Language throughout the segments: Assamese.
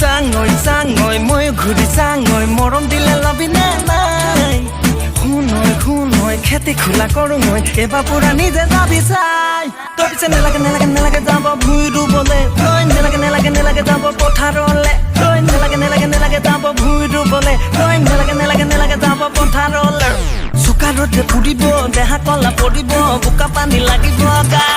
চাঙৈ মই ঘূৰি চাঙৈ মৰম দিলে লবি নে নাই শুনৈ খেতি খোলা কৰো মই এবাৰ পুৰা নিজে যাবি চাই তই পিছে নেলাগে যাব ভুই ৰুবলে তই নেলাগে যাব পথাৰলে তই নেলাগে যাব ভুই ৰুবলে তই নেলাগে যাব পথাৰলে চোকা ৰ'দে পুৰিব দেহা কলা পৰিব বোকা পানী লাগিব গা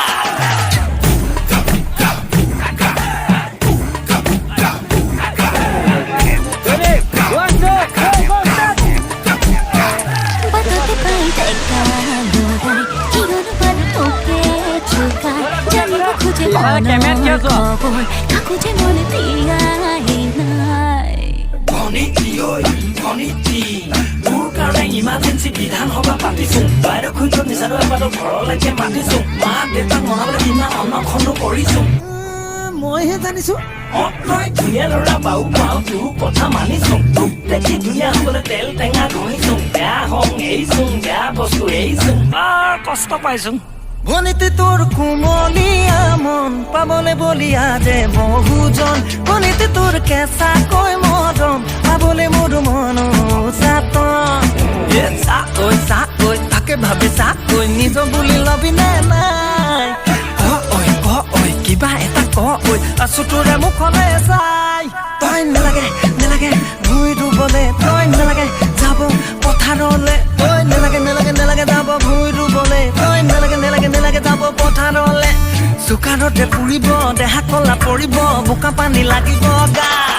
ইমাৰ্জেঞ্চি বিধানসভা পাতিছোঁ বাইদেউ খুঁজত নিচাৰো এবাৰ ঘৰলৈকে মাতিছোঁ মা দেউতাক মনাবলৈ ইমান অনখনো কৰিছোঁ মইহে জানিছোঁ তই ধুনীয়া ল'ৰা বাও পাওঁ তোৰ কথা মানিছোঁ তোক দেখি ধুনীয়া হ'বলৈ তেল টেঙা ঘঁহিছোঁ বেয়া হং এৰিছোঁ বেয়া বস্তু এৰিছোঁ কষ্ট পাইছোঁ ভনীতি তোৰ কোমলীয়া মন পাবলৈ বলিয়া যে বহুজন ভনীতি তোৰ কেঁচাকৈ মৰম পাবলৈ মোৰ মন চাতন চাকৈ তাকে ভাবি চাকৈ নিজ বুলি লবি নে নাই ঐ কিবা এটা ঐ আছো তোৰে মুখলে চাই তই নেলাগে ভুই ৰুবলে তই নেলাগে যাব পথাৰলে তই নেলাগে যাব ভুই ৰুবলে তই নেলাগে যাব পথাৰলে চোকা ৰ'দে পুৰিব দেহা কলা পৰিব বোকা পানী লাগিব গা